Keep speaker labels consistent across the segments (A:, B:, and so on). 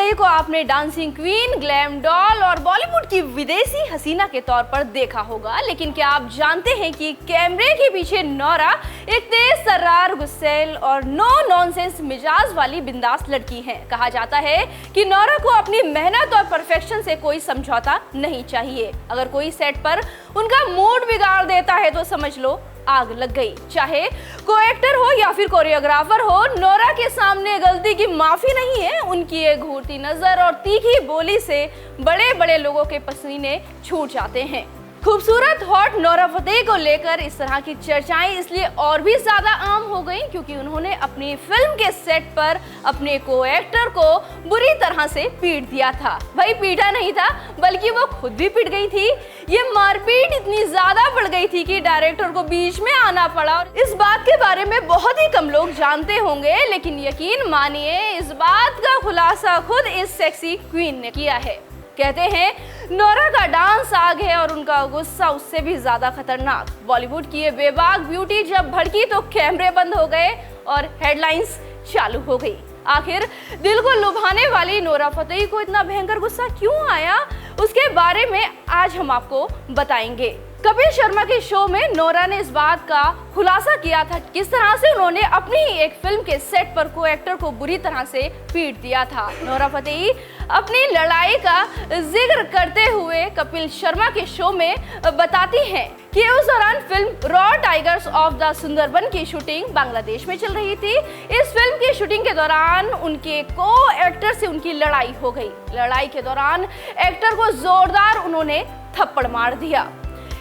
A: Fatehi को आपने dancing queen, glam doll और बॉलीवुड की विदेशी हसीना के तौर पर देखा होगा, लेकिन क्या आप जानते हैं कि कैमरे के पीछे नोरा एक तेज तर्रार, गुस्सैल और नो नॉनसेंस मिजाज वाली बिंदास लड़की है। कहा जाता है कि नोरा को अपनी मेहनत और परफेक्शन से कोई समझौता नहीं चाहिए। अगर कोई सेट पर उनका मूड बिगाड़ देता है तो समझ लो आग लग गई। चाहे को एक्टर हो या फिर कोरियोग्राफर हो, नोरा के सामने गलती की माफी नहीं है। उनकी एक घूरती नजर और तीखी बोली से बड़े बड़े लोगों के पसीने छूट जाते हैं। खूबसूरत हॉट नोरा फतेही को लेकर इस तरह की चर्चाएं इसलिए और भी ज्यादा आम हो गई क्योंकि उन्होंने अपनी फिल्म के सेट पर अपने को एक्टर को बुरी तरह से पीट दिया था। भाई पीटा नहीं था, बल्कि वो खुद भी पिट गई थी। ये मारपीट इतनी ज्यादा बढ़ गई थी कि डायरेक्टर को बीच में आना पड़ा। इस बात के बारे में बहुत ही कम लोग जानते होंगे, लेकिन यकीन मानिए इस बात का खुलासा खुद इस सेक्सी क्वीन ने किया है। कहते हैं नोरा का डांस आग है और उनका गुस्सा उससे भी ज्यादा खतरनाक। बॉलीवुड की ये बेबाक ब्यूटी जब भड़की तो कैमरे बंद हो गए और हेडलाइंस चालू हो गई। आखिर दिल को लुभाने वाली नोरा फतेही को इतना भयंकर गुस्सा क्यों आया, उसके बारे में आज हम आपको बताएंगे। कपिल शर्मा के शो में नोरा ने इस बात का खुलासा किया था किस तरह से उन्होंने अपनी ही एक फिल्म के सेट पर को एक्टर को बुरी तरह से पीट दिया था। नोरा फतेही अपनी लड़ाई का जिक्र करते हुए कपिल शर्मा के शो में बताती हैं कि उस दौरान film raw tigers of the Sundarban की शूटिंग बांग्लादेश में चल रही थी। इस फिल्म की शूटिंग के दौरान उनके को एक्टर से उनकी लड़ाई हो गई। लड़ाई के दौरान एक्टर को जोरदार उन्होंने थप्पड़ मार दिया।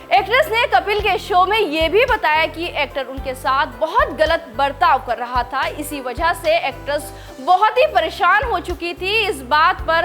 A: एक्ट्रेस ने कपिल के शो में ये भी बताया कि एक्टर उनके साथ बहुत गलत बर्ताव कर रहा था। इसी वजह से एक्ट्रेस बहुत ही परेशान हो चुकी थी। इस बात पर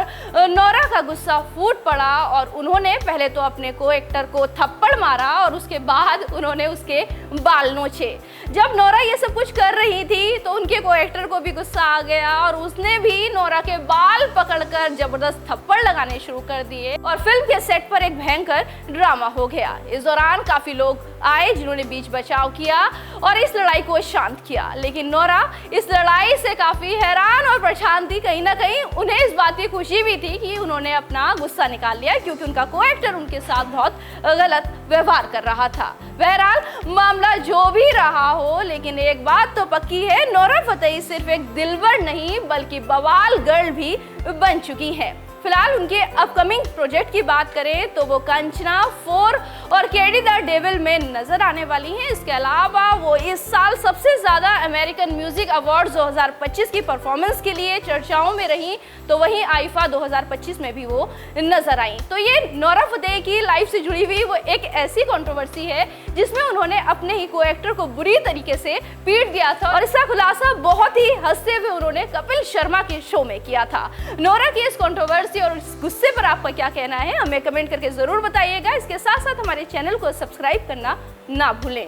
A: नोरा का गुस्सा फूट पड़ा और उन्होंने पहले तो अपने को एक्टर को थप्पड़ मारा और उसके बाद उन्होंने उसके बाल नोचे। जब नोरा ये सब कुछ कर रही थी तो उनके को एक्टर को भी गुस्सा आ गया और उसने भी नोरा के बाल पकड़कर जबरदस्त थप्पड़ लगाने शुरू कर दिए और फिल्म के सेट पर एक भयंकर ड्रामा हो गया। इस दौरान काफी लोग आए जिन्होंने बीच बचाव किया और इस लड़ाई को शांत किया, लेकिन नोरा इस लड़ाई से काफी हैरान और परेशान थी। कहीं ना कहीं उन्हें इस बात की खुशी भी थी कि उन्होंने अपना गुस्सा निकाल लिया क्योंकि उनका को एक्टर उनके साथ बहुत गलत व्यवहार कर रहा था। बहरहाल मामला जो भी रहा हो, लेकिन एक बात तो पक्की है, नोरा फतेही सिर्फ एक दिलबर नहीं बल्कि बवाल गर्ल भी बन चुकी है। फिलहाल उनके अपकमिंग प्रोजेक्ट की बात करें तो वो कंचना 4 और केडी द डेविल में नजर आने वाली हैं। इसके अलावा वो इस साल सबसे ज्यादा अमेरिकन म्यूजिक अवार्ड्स 2025 की परफॉर्मेंस के लिए चर्चाओं में रही, तो वहीं आईफा 2025 में भी वो नजर आई। तो ये नोरा फतेही की लाइफ से जुड़ी हुई वो एक ऐसी कंट्रोवर्सी है जिसमें उन्होंने अपने ही को एक्टर को बुरी तरीके से पीट दिया था और इसका खुलासा बहुत ही हंसते हुए उन्होंने कपिल शर्मा के शो में किया था। नोरा की इस कंट्रोवर्सी और इस गुस्से पर आपका क्या कहना है, हमें कमेंट करके जरूर बताइएगा। इसके साथ साथ हमारे चैनल को सब्सक्राइब करना ना भूलें।